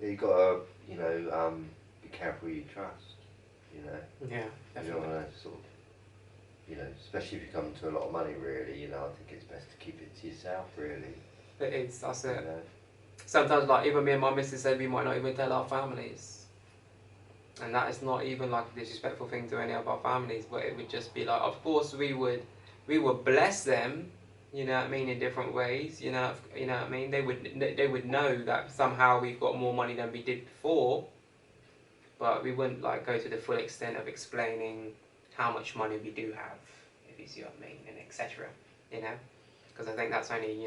You got to, be careful who you trust. Yeah, You definitely. don't want to sort of, especially if you come to a lot of money, really. I think it's best to keep it to yourself, really. That's You it. know. Sometimes, like, even me and my missus said we might not even tell our families. And that is not even like a disrespectful thing to any of our families, but it would just be like, of course we would bless them, you know what I mean, in different ways, you know what I mean. They would know that somehow we've got more money than we did before, but we wouldn't like go to the full extent of explaining how much money we do have, if you see what I mean, and etc. You know, because I think that's only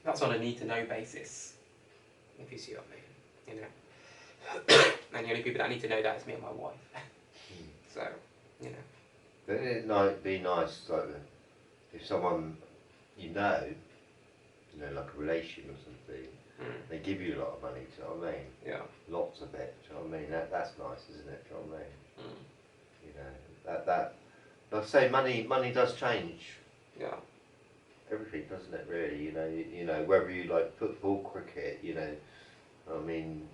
that's on a need to know basis, if you see what I mean, and the only people that need to know that is me and my wife. So, But it might be nice, like, if someone like a relation or something, they give you a lot of money, do you know what I mean? Yeah. Lots of it, do you know what I mean? That's nice, isn't it? Do you know what I mean? Mm. That like I say, money does change Yeah. everything, doesn't it? Really, whether you like football, cricket, I mean,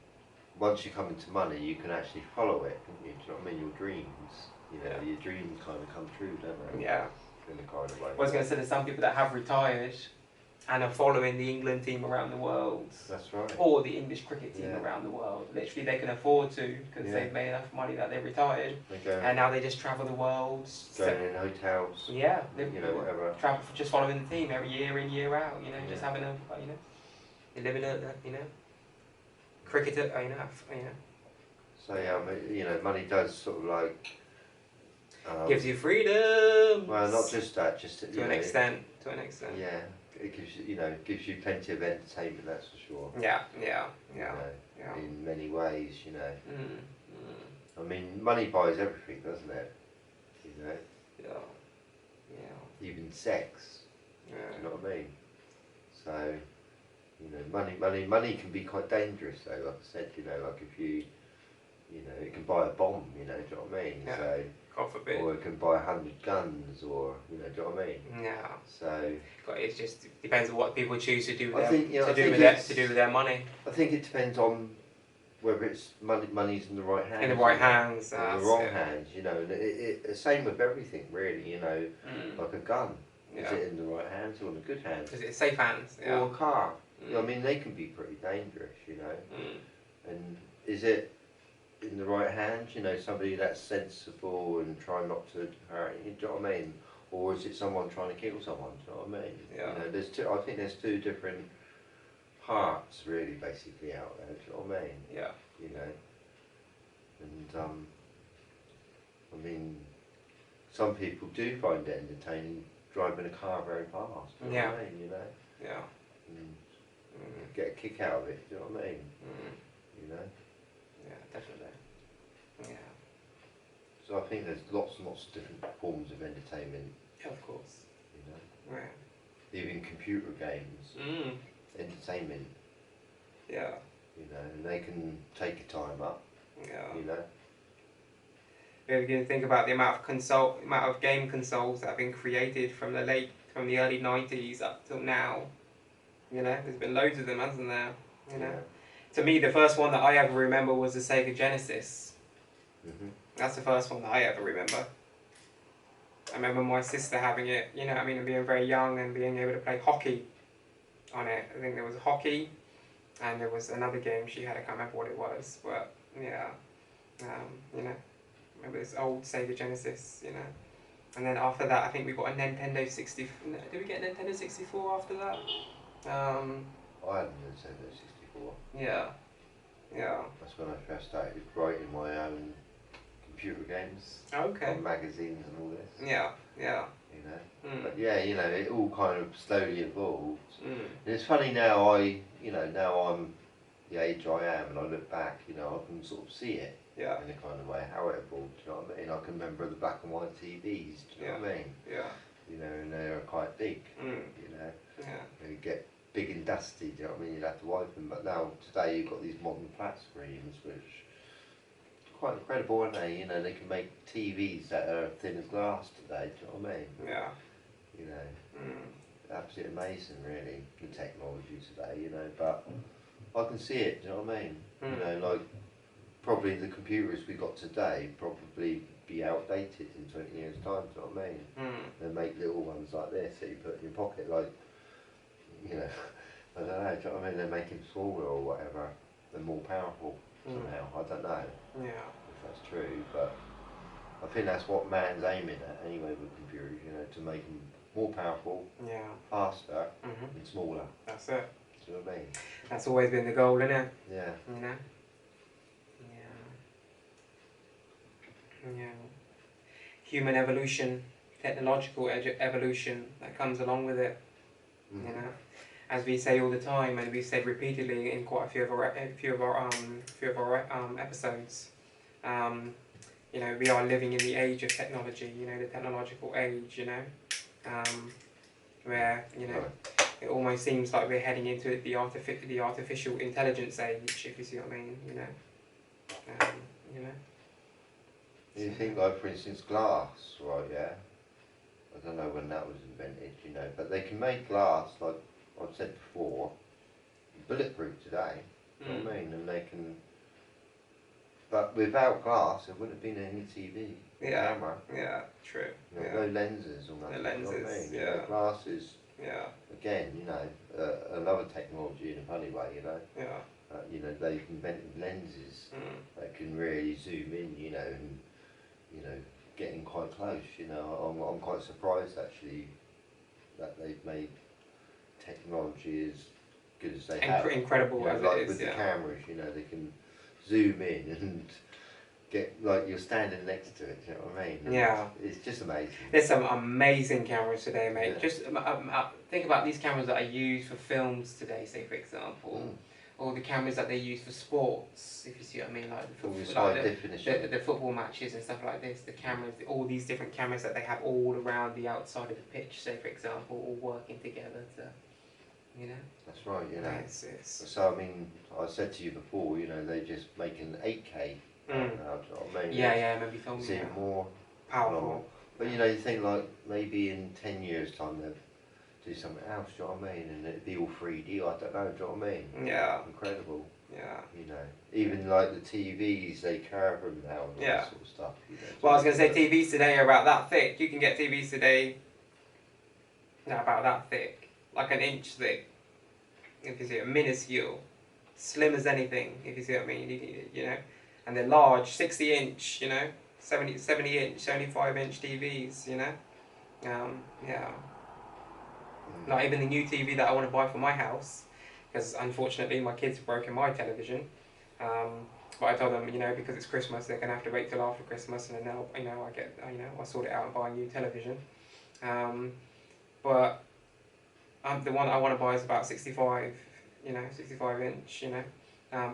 once you come into money, you can actually follow it, can't you? Do you know what I mean? Your dreams, Yeah. your dreams kind of come true, don't they? Yeah. In a kind of way. I was going to say there's some people that have retired and are following the England team around the world. That's right. Or the English cricket team around the world. Literally, they can afford to because they've made enough money that they're retired, and now they just travel the world. Going in hotels. Yeah. Whatever. Travel, just following the team every year in, year out. Just having a, you're living a, cricketer. So yeah, money does sort of like gives you freedom. Well, not just that, just to an extent. To an extent. Yeah, it gives you plenty of entertainment. That's for sure. Yeah. In many ways, I mean, money buys everything, doesn't it? Yeah. Even sex. Yeah. Do you know what I mean? So, money can be quite dangerous, though. Like I said, like if you, it can buy a bomb. Do you know what I mean? Yeah. So. God forbid. Or it can buy 100 guns, or do you know what I mean? Yeah. So. But it just depends on what people choose to do. I think to do with their money. I think it depends on whether it's money's in the right hands. In the right hands. Or in the wrong hands, the same with everything, really. Like a gun. Is it in the right hands or in the good hands? Is it safe hands? Yeah. Or a car. I mean, they can be pretty dangerous, And is it in the right hands, somebody that's sensible and try not to hurt you, do you know what I mean? Or is it someone trying to kill someone, do you know what I mean? Yeah. I think there's two different parts really basically out there, do you know what I mean? Yeah. And I mean, some people do find it entertaining driving a car very fast, do you know what I mean, Yeah. And get a kick out of it, do you know what I mean? Yeah, definitely. Yeah. So I think there's lots and lots of different forms of entertainment. Yeah, of course. Yeah. Even computer games, entertainment. Yeah. And they can take your time up. Yeah. If you think about the amount of game consoles that have been created from the early 90s up till now, there's been loads of them, hasn't there? Yeah. To me, the first one that I ever remember was the Sega Genesis. Mm-hmm. That's the first one that I ever remember. I remember my sister having it, and being very young and being able to play hockey on it. I think there was hockey, and there was another game she had. I can't remember what it was, but yeah, remember this old Sega Genesis, And then after that, I think we got a Nintendo 64. Did we get a Nintendo 64 after that? I had a Nintendo 64. Yeah. That's when I first started writing my own computer games. Okay. On magazines and all this. Yeah. But yeah, it all kind of slowly evolved. And it's funny now, now I'm the age I am, and I look back, I can sort of see it. Yeah. In a kind of way, how it evolved, do you know what I mean? I can remember the black and white TVs, do you know what I mean? Yeah. And they were quite big, Yeah. They get big and dusty, do you know what I mean? You'd have to wipe them, but now, today, you've got these modern flat screens, which are quite incredible, aren't they? They can make TVs that are thin as glass today, do you know what I mean? Yeah. Absolutely amazing, really, the technology today, but I can see it, do you know what I mean? You know, like, probably the computers we got today probably be outdated in 20 years' time, do you know what I mean? They make little ones like this that you put in your pocket, like, you know, I don't know, do you know what I mean? They're making smaller or whatever, they're more powerful somehow, I don't know if that's true, but I think that's what man's aiming at anyway with computers, you know, to make them more powerful, faster, and smaller. That's it. Do you know what I mean? That's always been the goal, isn't it? Yeah. You know? Yeah. Human evolution, technological evolution that comes along with it. You know, as we say all the time, and we've said repeatedly in quite a few of our episodes. You know, we are living in the age of technology. You know, the technological age. You know, where you know it almost seems like we're heading into the artificial intelligence age. If you see what I mean. You know. You know. You think, like, for instance, glass, right, yeah? I don't know when that was invented, you know, but they can make glass, like I've said before, bulletproof today, you know what I mean? And they can, but without glass, there wouldn't have been any TV, camera. Yeah, true. You know, no lenses or nothing, no lenses, you know what I mean? You know, glass is, again, you know, another technology in a funny way, you know? You know, they've invented lenses that can really zoom in, you know, and, you know, getting quite close, you know. I'm quite surprised actually that they've made technology as good as they have. Incredible, you know, as like it is, with the cameras, you know, they can zoom in and get, like, you're standing next to it, you know what I mean? And it's just amazing. There's some amazing cameras today, mate. Just think about these cameras that are used for films today, say for example. Or the cameras that they use for sports, if you see what I mean, like the football matches and stuff like this. The cameras, all these different cameras that they have all around the outside of the pitch, say for example, all working together to, you know. That's right, you know. It's so I mean, I said to you before, you know, they just make an 8K now, do you know what I mean? Yeah, maybe film. It's even more powerful. But you know, you think like maybe in 10 years' time they'll do something else, do you know what I mean? And it'd be all 3D, I don't know, do you know what I mean? Yeah. Incredible. Yeah. You know, even like the TVs, they carve them now and all that sort of stuff. You know, well, I was going to say TVs today are about that thick. You can get TVs today about that thick, like an inch thick. If you see it, minuscule, slim as anything. If you see what I mean, you know, and they're large, 60-inch, you know, 70-inch, 75-inch TVs, you know, Not even the new TV that I want to buy for my house, because unfortunately my kids have broken my television. But I told them, you know, because it's Christmas, they're gonna have to wait till after Christmas, and then now, you know, I sort it out and buy a new television. But the one I want to buy is about 65, you know, 65-inch, you know.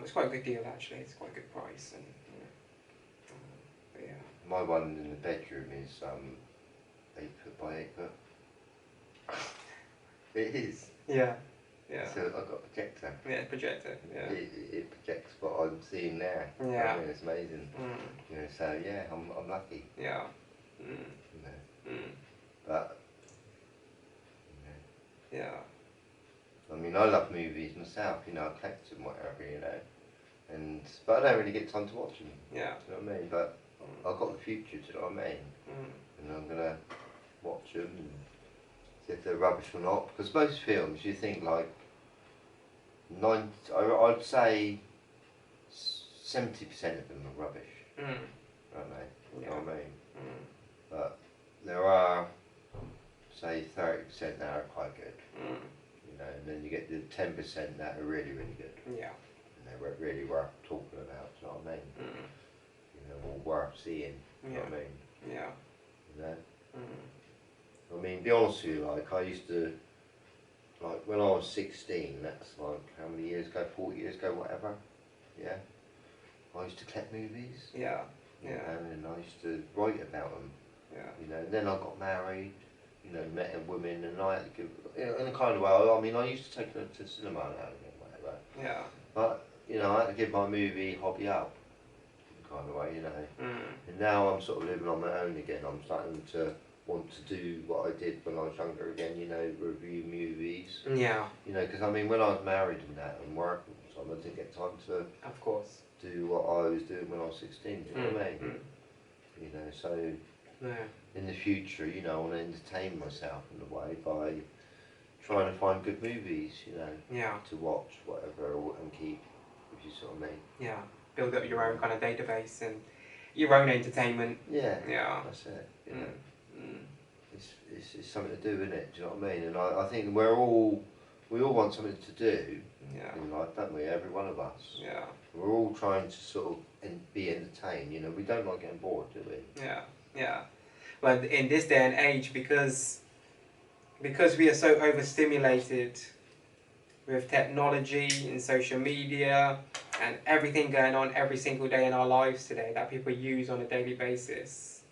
It's quite a good deal actually. It's quite a good price, and you know. But yeah. My one in the bedroom is 8 foot by 8 foot. It is. Yeah. So I've got a projector. Yeah, projector. Yeah. It projects what I'm seeing there. Yeah. I mean, it's amazing. You know, so yeah, I'm lucky. Yeah. You know. But. You know, I mean, I love movies myself. You know, I collect them, whatever. You know, but I don't really get time to watch them. Yeah. Do you know what I mean? But I've got the future. Do you know what I mean? And I'm gonna watch them and see if they're rubbish or not. Because most films, you think like I'd say 70% of them are rubbish, aren't they? You know what I mean? But there are, say, 30% that are quite good. You know, and then you get the 10% that are really, really good. Yeah. And they're really worth talking about. You know what I mean? You know, or worth seeing. You know what I mean? Yeah. You know. I mean, be honest with you, like I used to, like when I was 16, that's like how many years ago, 40 years ago, whatever, yeah, I used to collect movies, yeah, you know, and I used to write about them, you know, and then I got married, you know, met a woman, and I had to give, you know, in a kind of way, I mean, I used to take her to cinema now and again, whatever, but, you know, I had to give my movie hobby up, kind of way, you know, and now I'm sort of living on my own again. I'm starting to want to do what I did when I was younger again, you know, review movies. Yeah. You know, because I mean, when I was married and that and working all time. I didn't get time to Of course. do what I was doing when I was 16. Do you know what I mean? You know, so in the future, you know, I want to entertain myself in a way by trying to find good movies, you know, to watch, whatever, and keep, if you sort of mean. Yeah, build up your own kind of database and your own entertainment. Yeah, yeah, that's it. You know, it's something to do, isn't it? Do you know what I mean? And I think we all want something to do in life, don't we? Every one of us. Yeah. We're all trying to sort of be entertained. You know, we don't like getting bored, do we? Yeah, yeah. But in this day and age, because we are so overstimulated with technology and social media and everything going on every single day in our lives today that people use on a daily basis,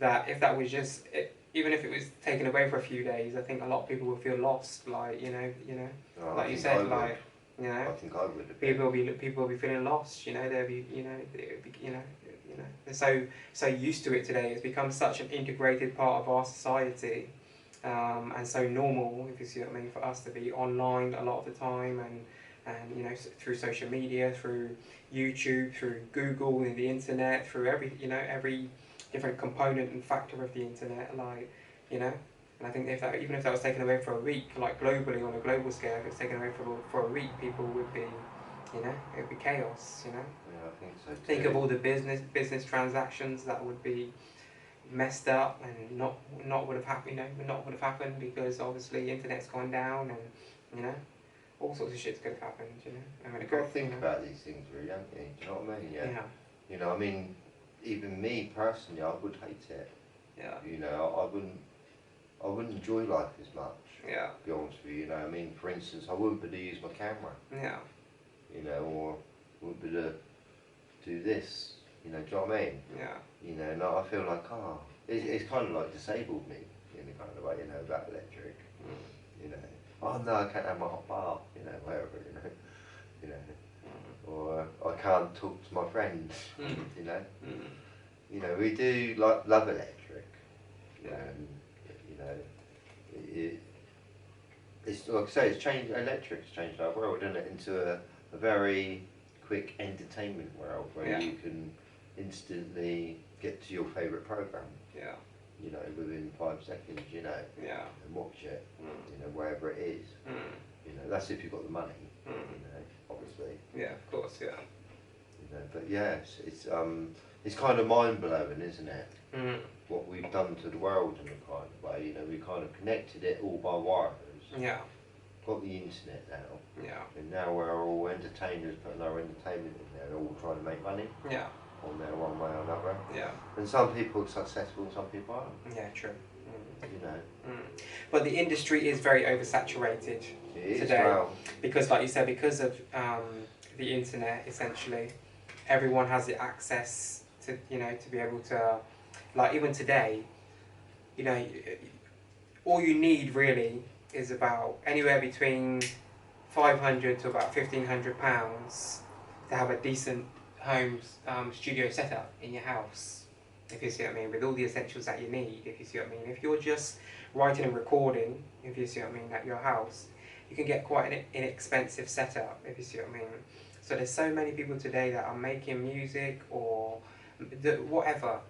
that if that was just even if it was taken away for a few days, I think a lot of people would feel lost. Like you know, Oh, like you said, like you know, I think I would. People will be feeling lost. You know, they'll be they're so used to it today. It's become such an integrated part of our society. And so normal, if you see what I mean, for us to be online a lot of the time, and you know, through social media, through YouTube, through Google and the internet, through every different component and factor of the internet, like you know. And I think even if that was taken away for a week, like globally on a global scale, if it's taken away for a week, people would be, you know, it would be chaos, you know. Yeah, I think so too. Think of all the business transactions that would be messed up and not would have happened, not would have happened because obviously internet's gone down and you know all sorts of shit's could have happened, you know. I mean, you've got to think about these things, really, haven't you? Do you know what I mean? Yeah. You know, I mean, even me personally, I would hate it. Yeah. You know, I wouldn't enjoy life as much. Yeah. To be honest with you, you know, I mean, for instance, I wouldn't be able to use my camera. Yeah. You know, or wouldn't be able to do this. You know, do you know what I mean? Yeah. You know, and I feel like, it's kind of like disabled me in a kind of way, you know, about electric. You know, oh no, I can't have my hot bath, you know, whatever, you know, or I can't talk to my friends, you know. You know, we do love electric. You know, it's like I say, electric's changed our world, isn't it, into a very quick entertainment world where you can instantly get to your favourite programme. Yeah. You know, within 5 seconds, you know. Yeah. And watch it. You know, wherever it is. You know, that's if you've got the money. You know, obviously. Yeah, of course, yeah. You know, but yes, it's kind of mind blowing, isn't it? What we've done to the world in a kind of way. You know, we kind of connected it all by wires. Yeah. Got the internet now. Yeah. And now we're all entertainers putting our entertainment in there, all trying to make money. Yeah. On there one way or another. Yeah. And some people are successful, some people aren't. Yeah, true. You know. But the industry is very oversaturated today. Well. Because like you said, because of the internet essentially, everyone has the access to, you know, to be able to, like even today, you know, all you need really is about anywhere between £500 to about £1,500 to have a decent home studio setup in your house, if you see what I mean, with all the essentials that you need, if you see what I mean. If you're just writing and recording, if you see what I mean, at your house, you can get quite an inexpensive setup, if you see what I mean. So there's so many people today that are making music or whatever,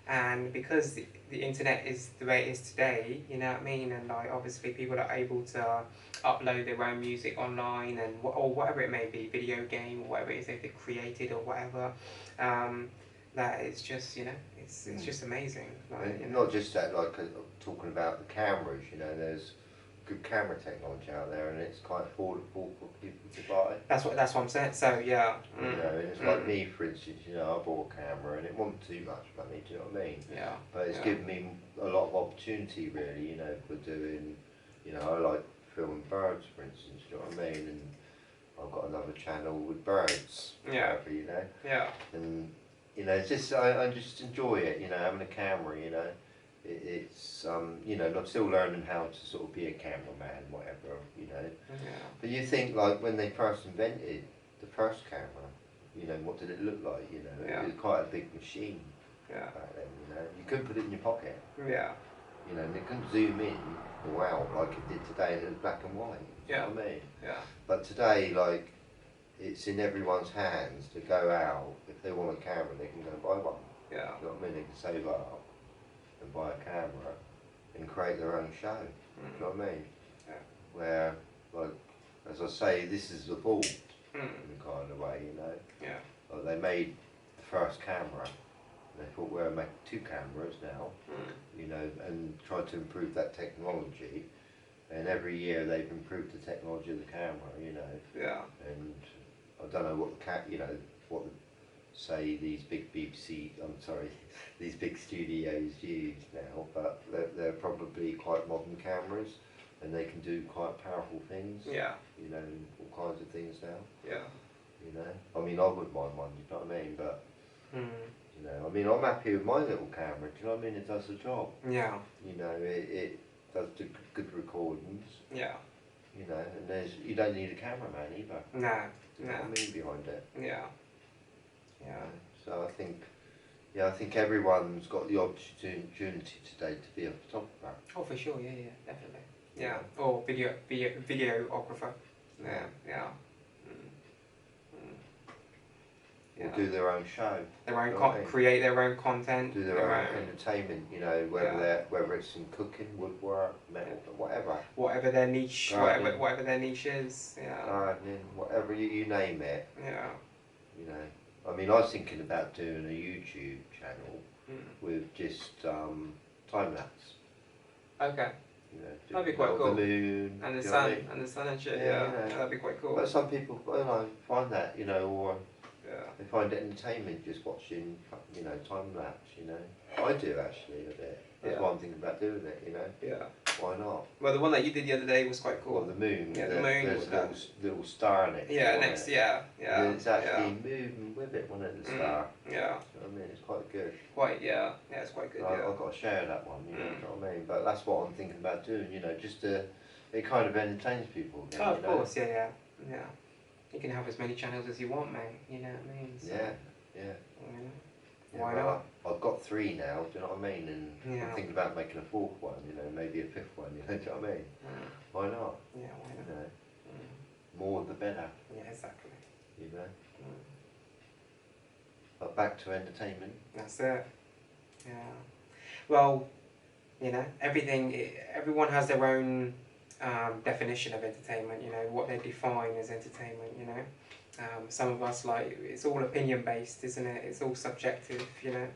and because the internet is the way it is today, you know what I mean, and like obviously people are able to upload their own music online and or whatever it may be, video game or whatever it is they've created or whatever, that it's just, you know, it's just amazing. Like, you know. Not just that, like talking about the cameras, you know, there's good camera technology out there and it's quite affordable for people to buy. That's what I'm saying. So yeah. You know, and it's like me, for instance. You know, I bought a camera and it wasn't too much money. Do you know what I mean? Yeah. But it's given me a lot of opportunity, really. You know, for doing. You know, I like filming birds, for instance. Do you know what I mean? And I've got another channel with birds. Yeah. Whatever, you know. Yeah. And you know, it's just I just enjoy it. You know, having a camera. You know. It's you know, I'm still learning how to sort of be a cameraman, whatever, you know. Yeah. But you think like when they first invented the first camera, you know, what did it look like? You know, it was quite a big machine. Yeah. Back then, you know, you couldn't put it in your pocket. Yeah. You know, and it couldn't zoom in or out like it did today, and it was black and white. You know what I mean? Yeah. But today, like, it's in everyone's hands to go out. If they want a camera, they can go and buy one. Yeah. You know what I mean? They can save up and buy a camera and create their own show. You know what I mean? Yeah. Where, like, as I say, this is evolved in a kind of way, you know? Yeah. Like they made the first camera. They thought we're making 2 cameras now, you know, and tried to improve that technology. And every year they've improved the technology of the camera, you know. Yeah. And I don't know what the what say these big BBC, these big studios use now, but they're probably quite modern cameras, and they can do quite powerful things. Yeah. You know, all kinds of things now. Yeah. You know, I mean, I wouldn't mind one. You know what I mean? But you know, I mean, I'm happy with my little camera. Do you know what I mean? It does the job. Yeah. You know, it does do good recordings. Yeah. You know, and you don't need a cameraman either. No. You know No. what I mean behind it. Yeah. Yeah. So I think everyone's got the opportunity today to be a photographer. Oh, for sure. Yeah. Yeah. Definitely. Yeah. Or videographer. Yeah. Yeah. Or do their own show. Their own create their own content. Do their own entertainment. You know, whether it's in cooking, woodwork, metal, whatever. Whatever their niche, Gardening. whatever their niche is. Yeah. Gardening, whatever you name it. Yeah. You know, I mean, I was thinking about doing a YouTube channel with just time lapse. Okay. You know, that'd be quite cool. The moon and the you know sun, what I mean? and the sun and shit. Yeah, Yeah, you know. that'd be quite cool. But some people, you know, find that, you know, or Yeah. they find entertainment just watching, you know, time lapse. You know, I do actually a bit. That's Yeah. why I'm thinking about doing it. You know, Yeah. why not? Well, the one that you did the other day was quite cool. Well, the moon. Yeah, the moon There's was a that. little star in it. Yeah, wasn't next. it? Yeah. Yeah. And it's actually moving with it, wasn't it? The star. Yeah. You know what I mean? It's quite good. Quite. Yeah. Yeah, it's quite good. Yeah. I've got to share that one. You know what I mean? But that's what I'm thinking about doing. You know, just to it kind of entertains people. Again, Oh, you of know? course. Yeah. Yeah. You can have as many channels as you want, mate. You know what I mean? So, Yeah. You know, Yeah, why but not? I've got 3 now, do you know what I mean? And Yeah. I'm thinking about making a 4th one, you know, maybe a 5th one, you know, do you know what I mean? Why not? Yeah. Why You not? know, more the better, Yeah. Exactly. you know. But back to entertainment. That's it. Yeah. Well, you know, everyone has their own definition of entertainment, you know, what they define as entertainment, you know. Some of us, like, it's all opinion based, isn't it? It's all subjective, you know.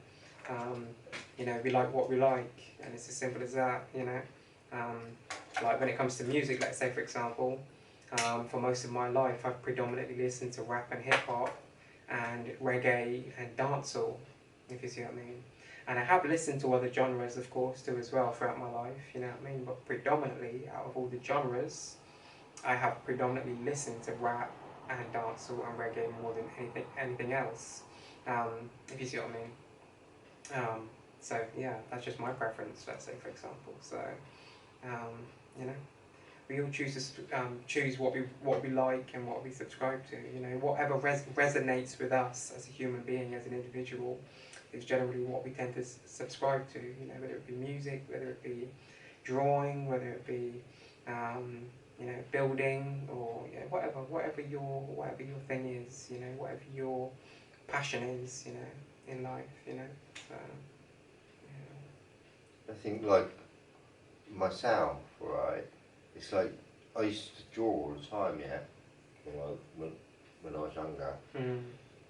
You know, we like what we like, and it's as simple as that, you know. Like when it comes to music, let's say for example, for most of my life I've predominantly listened to rap and hip hop and reggae and dancehall, if you see what I mean. And I have listened to other genres, of course, too, as well throughout my life, you know what I mean? But predominantly, out of all the genres, I have predominantly listened to rap and dancehall and reggae more than anything else, if you see what I mean. So yeah, that's just my preference, let's say, for example. So, you know, we all choose what we like and what we subscribe to. You know, whatever resonates with us as a human being, as an individual, is generally what we tend to subscribe to. You know, whether it be music, whether it be drawing, whether it be you know, building, or you know, whatever your thing is. You know, whatever your passion is. You know, in life. You know. So, I think, like, myself, right, it's like, I used to draw all the time, yeah, when I was younger. I mean,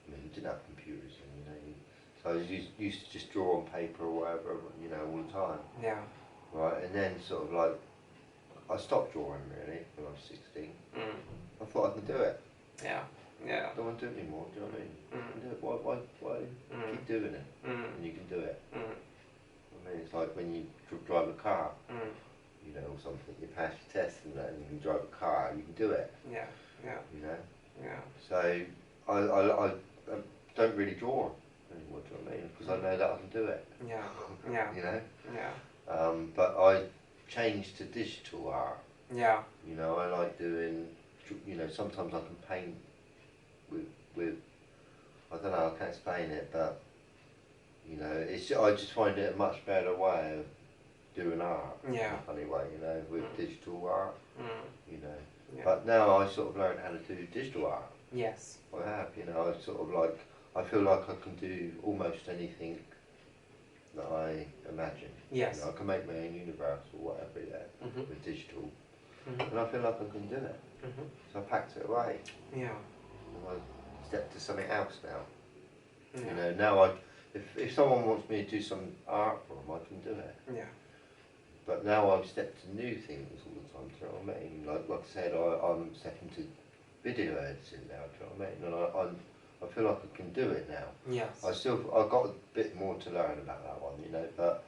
we didn't have computers, and, you know, so I used to just draw on paper or whatever, you know, all the time. Yeah. Right, and then sort of like, I stopped drawing really when I was 16. I thought I could do it. Yeah. Yeah. I don't want to do it anymore, do you know what I mean? I can do it. Why keep doing it? And you can do it. I mean, it's like when you drive a car, you know, or something, you pass your test and that, and you can drive a car, you can do it. Yeah. Yeah. You know? Yeah. So, I don't really draw anymore, do you know what I mean? Because I know that I can do it. Yeah. Yeah. You know? Yeah. But I changed to digital art. Yeah. You know, I like doing, you know, sometimes I can paint with I don't know, I can't explain it, but, you know, I just find it a much better way of doing art. Yeah. In a funny way, you know, with digital art, you know. Yeah. But now I sort of learned how to do digital art. Yes. I have, you know, I sort of like, I feel like I can do almost anything that I imagine. Yes. You know, I can make my own universe or whatever, yeah, Mhm. with digital. Mhm. And I feel like I can do it. Mhm. So I packed it away. Yeah. And I stepped to something else now. Yeah. You know, now if someone wants me to do some art for them, I can do it. Yeah. But now I've stepped to new things all the time, do you know what I mean? Like I said, I'm stepping to video editing now, do you know what I mean? And I feel like I can do it now. Yes. I've got a bit more to learn about that one, you know, but,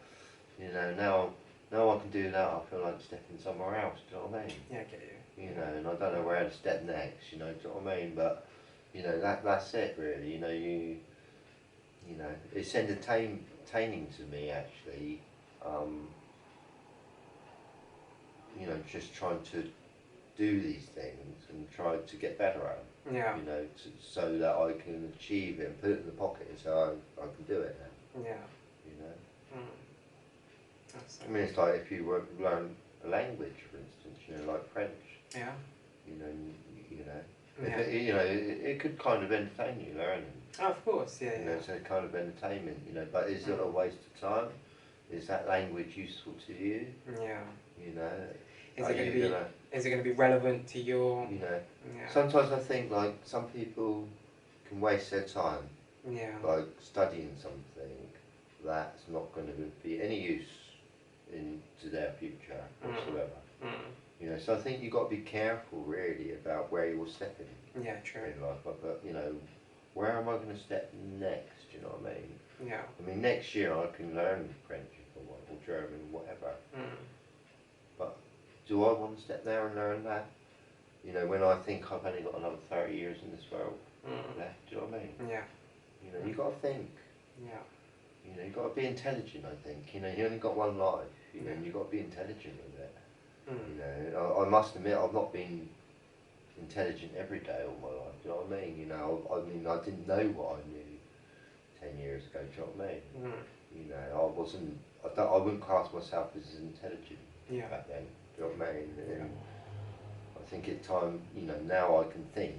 you know, now I can do that, I feel like stepping somewhere else, do you know what I mean? Yeah, I get you. You know, and I don't know where to step next, you know, do you know what I mean? But, you know, that's it really, you know, you know, it's entertaining to me actually, you know, just trying to do these things and try to get better at them. Yeah. You know, so that I can achieve it and put it in the pocket so I can do it now. Yeah. You know? That's I mean, it's like if you learn a language, for instance, you know, like French. Yeah. You know, Yeah. you know, it could kind of entertain you learning. Oh, of course, yeah. You know, it's a kind of entertainment. You know, but is it a waste of time? Is that language useful to you? Yeah. You know, Is it going to be relevant to your? You know, Yeah. sometimes I think like some people can waste their time, Yeah. like studying something that's not going to be any use into their future whatsoever. You know, so I think you've got to be careful really about where you're stepping Yeah, true. in life. But you know, where am I going to step next? You know what I mean? Yeah. I mean, next year I can learn French if I want, or German, whatever. But do I want to step there and learn that? You know, when I think I've only got another 30 years in this world left, do you know what I mean? Yeah. You know, you've got to think. Yeah. You know, you've got to be intelligent, I think. You know, you only got one life, you know, and you've got to be intelligent with it. You know, I must admit, I've not been intelligent every day all my life, do you know what I mean? You know, I didn't know what I knew 10 years ago, do you know what I mean? You know, I wouldn't class myself as intelligent back then, do you know what I mean? And I think at time, you know, now I can think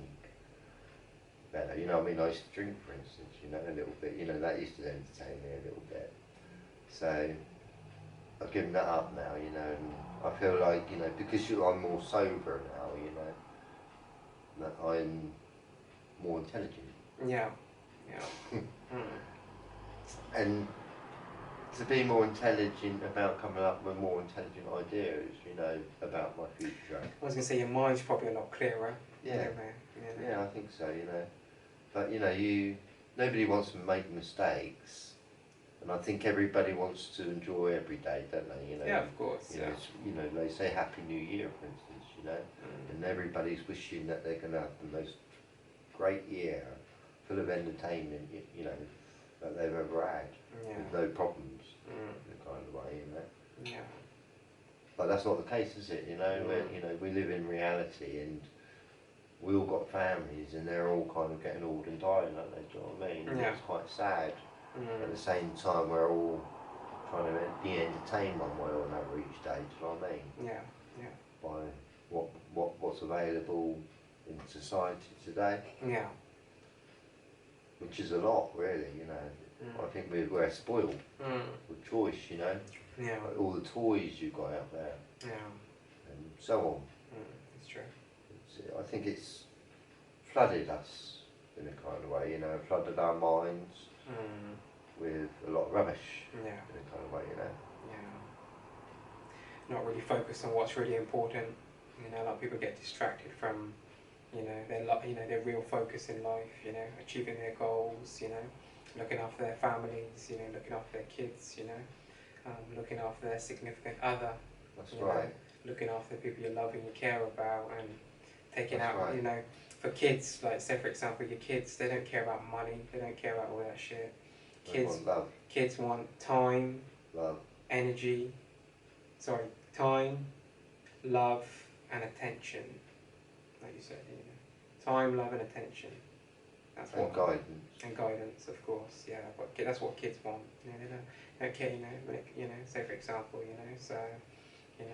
better. You know, I mean, I used to drink, for instance, you know, a little bit, you know, that used to entertain me a little bit. So I've given that up now, you know, and I feel like, you know, because I'm more sober now, you know, that I'm more intelligent. Yeah. Yeah. And to be more intelligent about coming up with more intelligent ideas, you know, about my future. I was going to say your mind's probably a lot clearer. Yeah. Yeah, I think so, you know. But, you know, nobody wants to make mistakes. And I think everybody wants to enjoy every day, don't they? You know, yeah, of course. You know, they say Happy New Year, for instance. You know, and everybody's wishing that they're going to have the most great year, full of entertainment. You know, that they've ever had, with no problems, in a kind of way. You know. Yeah. But that's not the case, is it? You know, you know, we live in reality, and we all got families, and they're all kind of getting old and dying, aren't they? Do you know what I mean? And it's quite sad. At the same time, we're all trying to be entertained one way or another each day. Do you know what I mean? Yeah, yeah. By what's available in society today. Yeah. Which is a lot, really. You know, I think we're spoiled with choice. You know. Yeah. Like all the toys you've got out there. Yeah. And so on. It's true. I think it's flooded us in a kind of way. You know, flooded our minds. With a lot of rubbish, in a kind of way, you know. Yeah. Not really focused on what's really important. You know, a lot of people get distracted from, you know, their real focus in life. You know, achieving their goals. You know, looking after their families. You know, looking after their kids. You know, looking after their significant other. That's right. Looking after the people you love and you care about, and taking That's out, right. you know, for kids, like say for example, your kids, they don't care about money, they don't care about all that shit. Kids want time, love, energy, time, love, and attention. Like you said, you know, time, love, and attention. That's and guidance. And guidance, of course. Yeah, but that's what kids want. You know, they don't care. You know, say for example, you know, you know,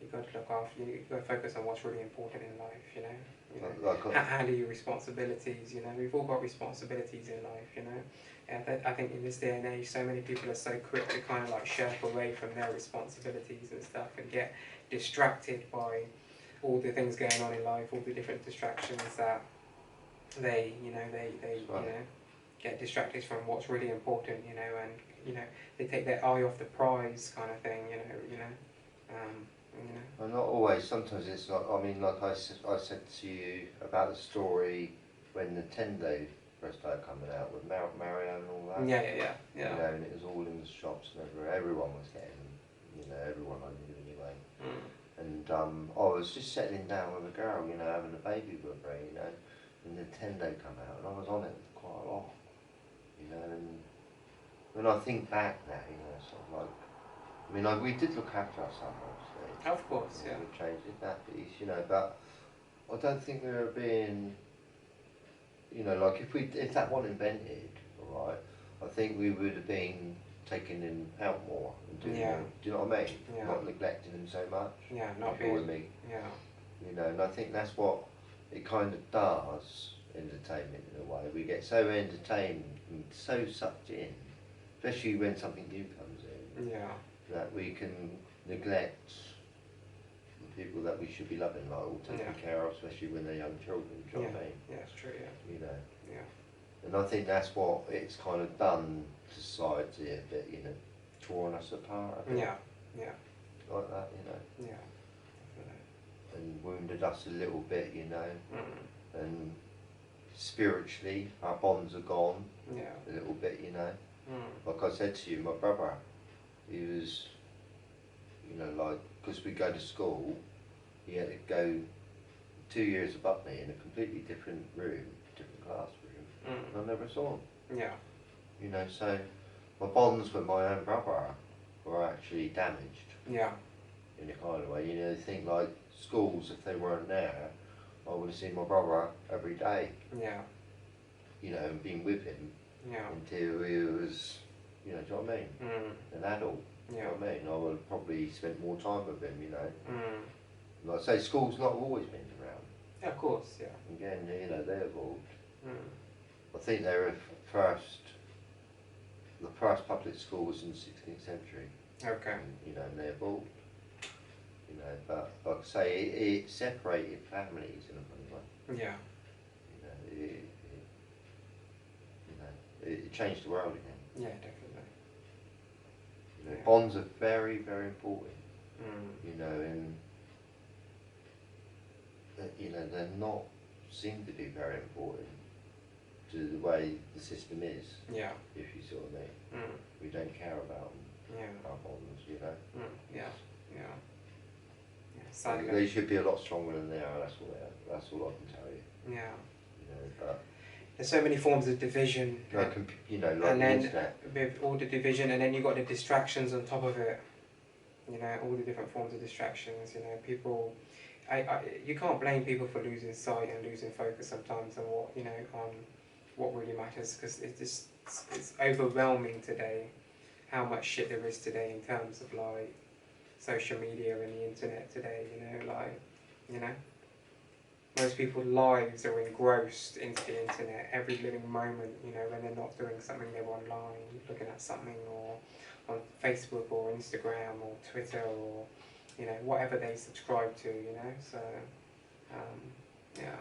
you got to look after. You got to focus on what's really important in life. You know, You know, handle your responsibilities. You know, we've all got responsibilities in life. You know, and I think in this day and age, so many people are so quick to kind of like shirk away from their responsibilities and stuff, and get distracted by all the things going on in life, all the different distractions that they get distracted from what's really important. You know, and you know, they take their eye off the prize, kind of thing. You know. Well, not always. Sometimes it's not. I mean, like I said to you about the story when Nintendo first started coming out with Mario and all that. Yeah. You know, and it was all in the shops and everywhere. Everyone was getting them. You know, everyone I knew anyway. And I was just settling down with a girl, you know, having a baby with her, you know, and Nintendo come out, and I was on it quite a lot, you know. And when I think back now, you know, sort of like, I mean, we did look after ourselves, obviously. Of course, yeah. We changed the nappies, you know, but I don't think we were being, you know, like if that wasn't invented, all right, I think we would have been taking him out more and doing more. Do you know what I mean? Yeah. Not neglecting him so much. Yeah, not being with me. Yeah. You know, and I think that's what it kind of does, entertainment in a way. We get so entertained and so sucked in, especially when something new comes in. Yeah. That we can neglect the people that we should be loving, like all taking care of, especially when they're young children. Do you know what I mean? Yeah, it's true. Yeah. You know. Yeah. And I think that's what it's kind of done to society a bit, you know, torn us apart. Yeah. Like that, you know. Yeah. Definitely. And wounded us a little bit, you know. And spiritually, our bonds are gone. Yeah. A little bit, you know. Like I said to you, my brother, he was, you know, like, because we go to school, he had to go 2 years above me in a completely different room, different classroom, and I never saw him. Yeah. You know, so my bonds with my own brother were actually damaged. Yeah. In a kind of way, you know, think like schools, if they weren't there, I would have seen my brother every day. Yeah. You know, and been with him until he was, you know, do you know what I mean? An adult. Yeah. You know what I mean? I would have probably spent more time with him, you know. Like I say, school's not always been around. Yeah, of course, yeah. Again, you know, they evolved. I think they were the first public school was in the 16th century. Okay. And, you know, and they evolved. You know, but like I say, it separated families in a funny way. Yeah. You know, it changed the world again. Yeah, definitely. You know, bonds are very, very important. You know, and you know, they're not seem to be very important to the way the system is. Yeah. If you see what I mean. We don't care about them. Yeah. Our bonds, you know. Yeah. They should be a lot stronger than they are. That's all they are. That's all I can tell you. Yeah. You know, but there's so many forms of division. Like, you know, like and the then internet. with all the division, and then you've got the distractions on top of it. You know, all the different forms of distractions. You know, people. You can't blame people for losing sight and losing focus sometimes on what, you know, on what really matters, because it's overwhelming today how much shit there is today in terms of like social media and the internet today. You know, most people's lives are engrossed into the internet every living moment. You know, when they're not doing something, they're online looking at something, or on Facebook or Instagram or Twitter or, you know, whatever they subscribe to, you know, so, yeah.